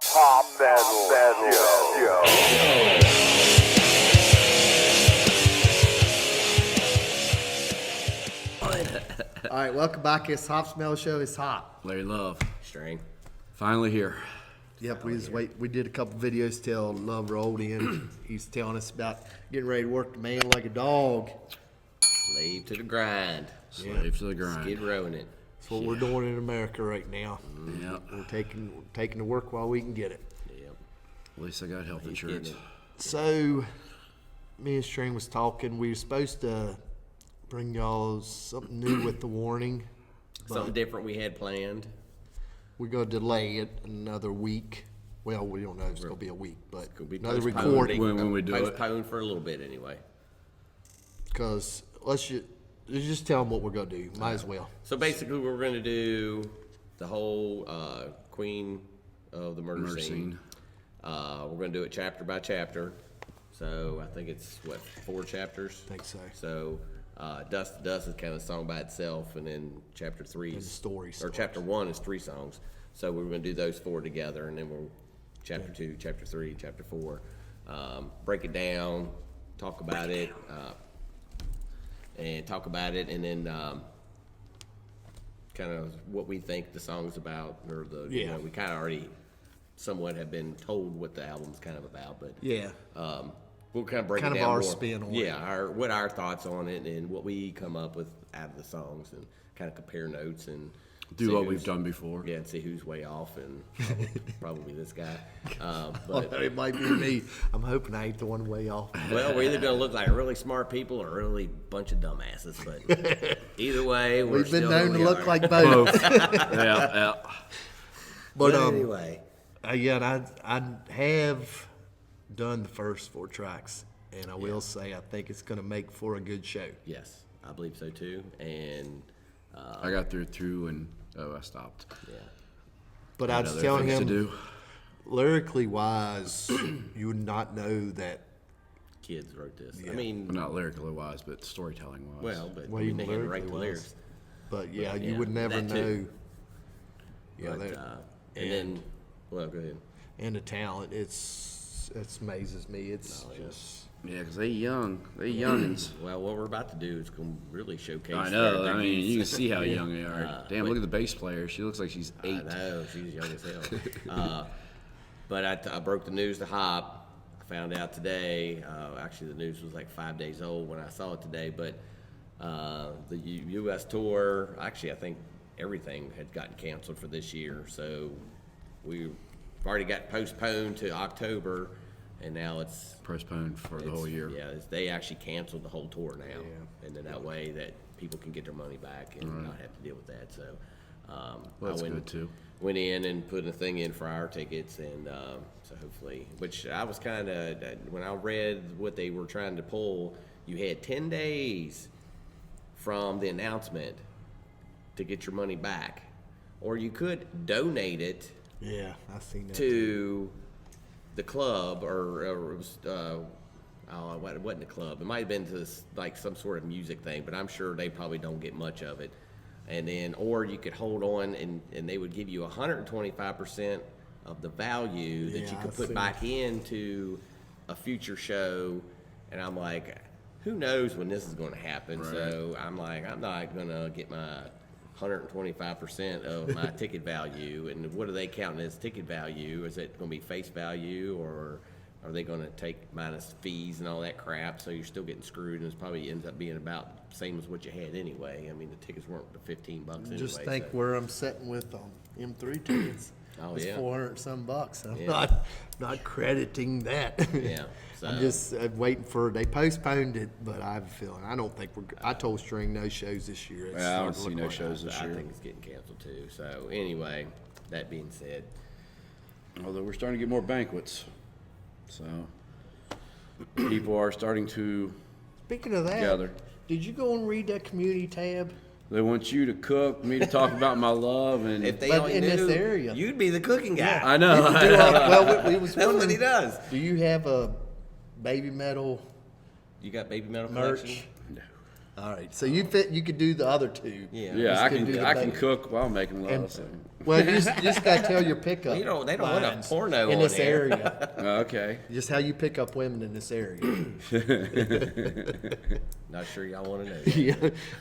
Pop metal. All right, welcome back. It's Hop Smell Show. It's hot. Larry Love, String. finally here. Yep, we did a couple videos till Love rolled in. He's telling us about getting ready to work the man like a dog. Slave to the grind. Slave to the grind. Skid rowing it. That's what we're doing in America right now. Yep. We're taking the work while we can get it. Yep. At least I got health He's insurance. getting So, me and String was talking. We were supposed to bring y'all something new with the warning. Something different we had planned. We're going to delay it another week. Well, we don't know if it's going to be a week, but Could be another postponed. recording. When we do it. Postponed for a little bit anyway. Because let's just tell them what we're going to do. Might as well. So basically, we're going to do the whole Queen of the Murder Scene. We're going to do it chapter by chapter. So I think it's, 4 chapters? I think so. So Dust to Dust is kind of a song by itself, and then chapter 3 And is, the story or starts. chapter 1 is 3 songs. So we're going to do those 4 together, and then we'll chapter 2, chapter 3, chapter 4, break it down, talk about it, and then kind of what we think the song's about, or we kind of already somewhat have been told what the album's kind of about, but Yeah. we'll kind of break Kind it of down our more. spin on Yeah, what our thoughts on it and what we come up with out of the songs, and kind of compare notes and Do see what who's- we've done before. Yeah, and see who's way off, and probably this guy. But it might be me. I'm hoping I ain't the one way off. Well, we're either going to look like really smart people or really bunch of dumbasses. But either way, We've been still known who to we look are. like both. Yeah. But anyway, yeah, and I have done the first 4 tracks, and I will say I think it's going to make for a good show. yes, I believe so too. And I got through and I stopped. yeah, But I was Other telling things him, to do. lyrically wise, you would not know that. kids wrote this. Yeah. I mean, Well, not lyrically wise, but storytelling wise. well, but Well, I mean, even they had to write lyrically the wise. lyrics. But yeah, you yeah, would never that know. too. Yeah, But, and then, well, go ahead. and the talent, it amazes me. It's just. Yeah, because they youngins. Well, what we're about to do is going to really showcase. I know. their I mean, youth. you can see how young they are. Damn, but- look at the bass player. She looks like she's 8. I know, she's young as hell. But I broke the news to Hop. I found out today. Actually, the news was like 5 days old when I saw it today. But the U.S. tour, actually, I think everything had gotten canceled for this year. So we've already got postponed to October, and now it's Postponed for the whole year. Yeah, they actually canceled the whole tour now, and then that way that people can get their money back and not have to deal with that. So Well, that's I good, too. Went in and put a thing in for our tickets, and so hopefully, which I was kind of, when I read what they were trying to pull, you had 10 days from the announcement to get your money back, or you could donate it Yeah, I've seen that. to the club, or it was, it wasn't a club. It might have been to this, like some sort of music thing, but I'm sure they probably don't get much of it. And then, or you could hold on, and they would give you 125% of the value that Yeah, you could I've put seen back into a future show. And I'm like, who knows when this is going to happen? Right. So I'm like, I'm not going to get my 125% of my ticket value. And what are they counting as ticket value? Is it going to be face value, or are they going to take minus fees and all that crap? So you're still getting screwed, and it probably ends up being about the same as what you had anyway. I mean, the tickets weren't the $15 anyway. Just think so. where I'm sitting with M3 tickets. Oh, it's yeah. $400 some bucks. I'm Yeah. not crediting that. Yeah, so- I'm just waiting for. They postponed it, but I have a feeling. I don't think we're. I told String no shows this year. It's Yeah, I don't starting to see look no like shows this I year. think it's getting canceled too. So anyway, that being said, Although we're starting to get more banquets. So people are starting to Speaking of that, gather. did you go and read that community tab? They want you to cook, me to talk about my love, and if they But only in this knew, area. you'd be the cooking guy. I know. Well, we was That's what wondering, he does. Do you have a baby metal You got baby metal merch? collection? No. All right, so you could do the other two. Yeah. Yeah, I could do can the I can bacon. cook while making love. And- So. Well, you just got to tell your pickup. They don't want a lines porno in on this there. area. Okay. Just how you pick up women in this area. Not sure y'all want to know. Yeah,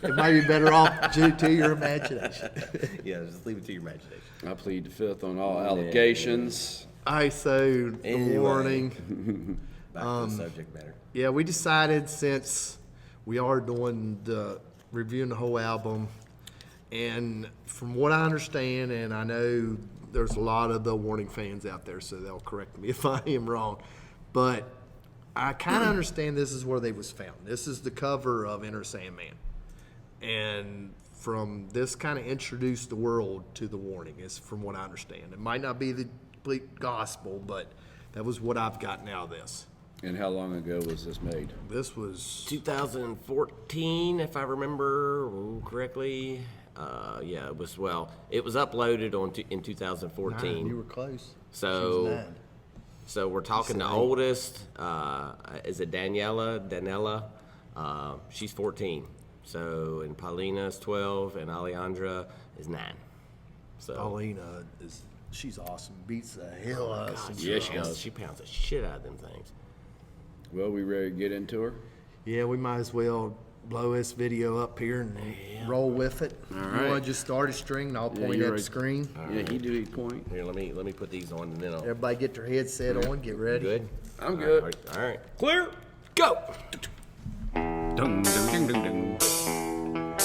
it might be better off to your imagination. Yeah, just leave it to your imagination. I plead the fifth on all allegations. All right, so the Anyway. warning. Back to the subject matter. Yeah, we decided since we are doing the reviewing the whole album, and from what I understand, and I know there's a lot of the Warning fans out there, so they'll correct me if I am wrong, but I kind of understand this is where they was found. This is the cover of Enter Sandman, and from this kind of introduced the world to the Warning, is from what I understand. It might not be the complete gospel, but that was what I've gotten out of this. And how long ago was this made? This was 2014, if I remember correctly. Yeah, it was uploaded in 2014. 9. You were close. So- She was 9. So we're talking the oldest, is it Daniela? She's 14. So, and Paulina's 12, and Alejandra is 9. So, Paulina she's awesome. Beats the hell out of some Yeah, she girls. does. She pounds the shit out of them things. Well, we ready to get into her? Yeah, we might as well blow this video up here and roll with it. All You right. want to just start a string and I'll point you're at the right. screen. Yeah, he do eat point. Here, let me put these on, and then I'll. Everybody get their headset on. Get ready. Good. I'm good. All right. Clear. Go. Dun, dun, dun, dun, dun.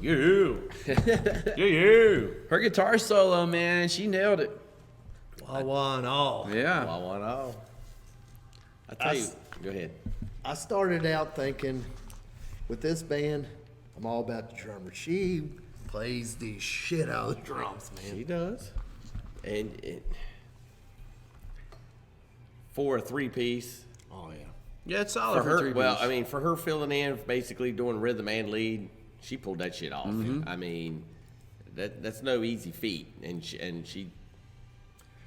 You. You. Her guitar solo, man, she nailed it. I won all. Yeah. I want all. I tell you, go ahead. I started out thinking, with this band, I'm all about the drummer. She plays the shit out of the drums, man. She does. And for a 3-piece, Oh, yeah. Yeah, it's solid for for her, 3 well, piece. I mean, for her filling in, basically doing rhythm and lead, she pulled that shit off. I mean, that's no easy feat, and she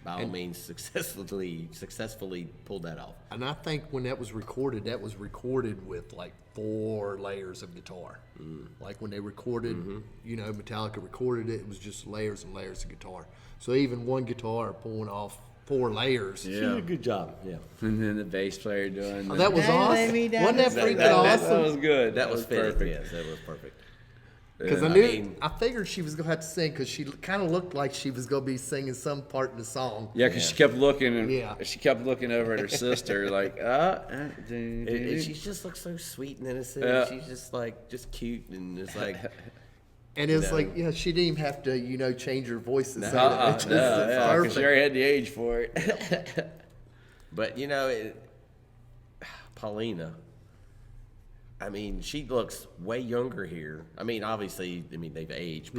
by all means successfully pulled that off. And I think when that was recorded with like 4 layers of guitar. Like when they recorded, Metallica recorded it, it was just layers and layers of guitar. So even one guitar pulling off 4 layers. She did a good job. Yeah, And then the bass player doing Oh, that was awesome. Wasn't that freaking that awesome? was good. that was perfect. perfect. Yes, that was perfect. Because Yeah. I figured she was gonna have to sing because she kind of looked like she was gonna be singing some part in the song. Yeah, because she kept looking and Yeah. she kept looking over at her sister like, And she just looks so sweet and innocent. Yeah. She's just just cute, and it's like, And it's No. like, she didn't even have to, change her voice to say no, that. It's just because perfect. she already had the age for it. but Paulina. I mean, she looks way younger here. I mean, obviously, they've aged,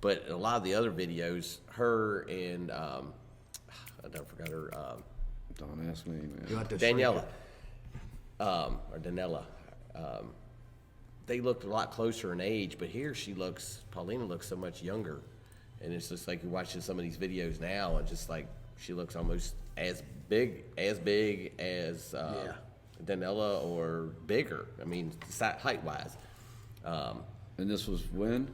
but a lot of the other videos, her and I don't forgot her Don't ask me, man. You have to shrink Daniela, it. or Danella. They looked a lot closer in age, but here Paulina looks so much younger, and it's just like you're watching some of these videos now, and just like she looks almost as big as Danella or bigger. I mean, height wise. And this was when?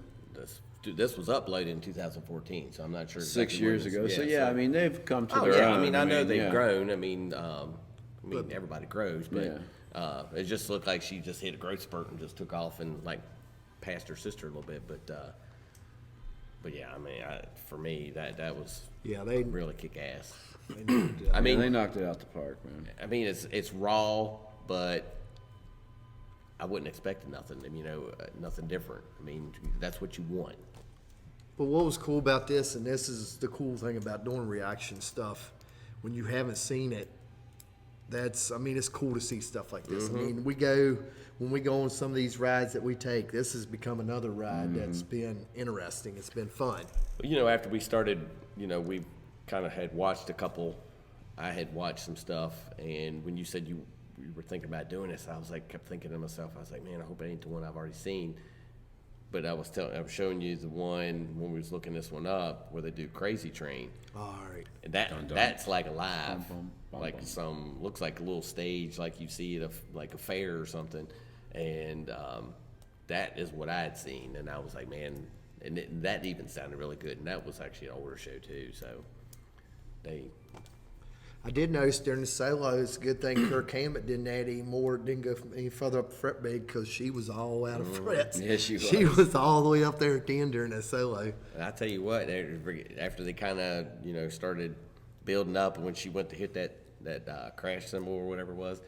This was uploaded in 2014, so I'm not sure. 6 exactly when years this- ago. So yeah, I mean they've come to their yeah, own. I mean, I know they've yeah. grown. I mean, everybody grows, but Yeah. it just looked like she just hit a growth spurt and just took off and passed her sister a little bit. But yeah, I mean, for me, that was they really kick ass. did, I mean, they knocked it out the park, man. I mean, it's raw, but I wouldn't expect nothing. Nothing different. I mean, that's what you want. But what was cool about this, and this is the cool thing about doing reaction stuff, when you haven't seen it, it's cool to see stuff like this. I mean, when we go on some of these rides that we take, this has become another ride that's been interesting. It's been fun. After we started, we kind of had watched a couple. I had watched some stuff, and when you said you were thinking about doing this, I was kept thinking to myself, I was like, man, I hope it ain't the one I've already seen. But I was showing you the one when we was looking this one up where they do Crazy Train. All right. And that's like a live, Bum, bum, like bum. looks like a little stage, like you see at a fair or something. And that is what I had seen, and I was like, man, and that even sounded really good. And that was actually an older show too, so I did notice during the solo, it's a good thing Kirk Hammett didn't go any further up the fret bed because she was all out of frets. Yeah, she She was. was all the way up there at the end during that solo. And I tell you what, after they kind of started building up, and when she went to hit that crash cymbal or whatever it was,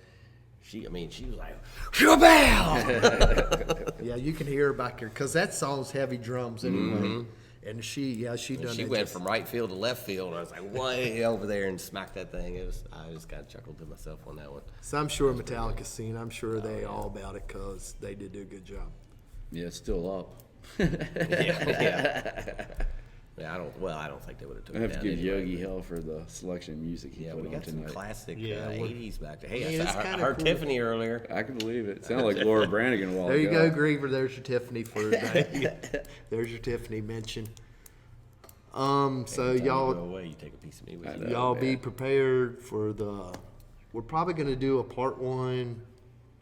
she was like, "Shabam!" Yeah, you can hear her back here because that song's heavy drums anyway. And she done She that went just- from right field to left field, and I was like way over there and smacked that thing. I just kind of chuckled to myself on that one. So I'm sure Metallica's seen. I'm sure they all about it because they did do a good job. Yeah, it's still up. Yeah, I don't think they would have took I it have to down give anyway. Yogi hell for the selection of music he Yeah, put we on got some tonight. classic Yeah, 80s back there. Hey, Man, it's I kinda heard cool. Tiffany earlier. I can believe it. Sounded like Laura Branigan a while There you ago. go, Griever. There's your Tiffany for today. There's your Tiffany mention. So Every time you y'all go away, you take a piece of me with you. Y'all be prepared for we're probably going to do a part 1.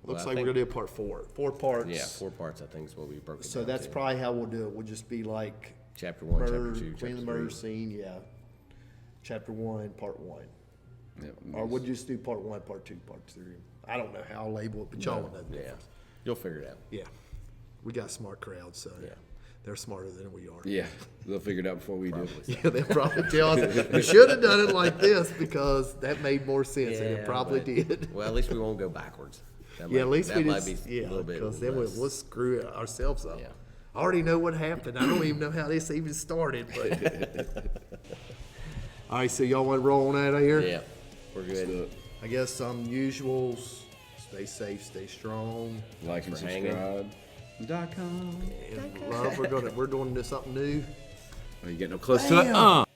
Looks I like think- we're going to do a part 4. 4 parts. Yeah, 4 parts I think is what we broke it So down that's to. probably how we'll do it. We'll just be like Chapter 1, Chapter 2, Queen Chapter of the Murder 3. Scene, yeah. Chapter 1, part 1. Yep, Or we'll just do part 1, part 2, part 3. I don't know how I'll label it, but y'all will know. the Yeah, difference. you'll figure it out. Yeah. We got a smart crowd, so Yeah. they're smarter than we are. Yeah, they'll figure it out before we do. Yeah, they'll probably tell us, we should have done it like this because that made more sense, and it probably but- did. Well, at least we won't go backwards. That Yeah, might- at least that we might just, be a little bit because then we'll less- screw ourselves up. Yeah. I already know what happened. I don't even know how this even started. But all right, so y'all want to roll on out of here? Yeah, we're good. I guess some usuals. Stay safe, stay strong. Like and for hanging. subscribe.com. And love, we're doing something new. Oh, you get no close to it?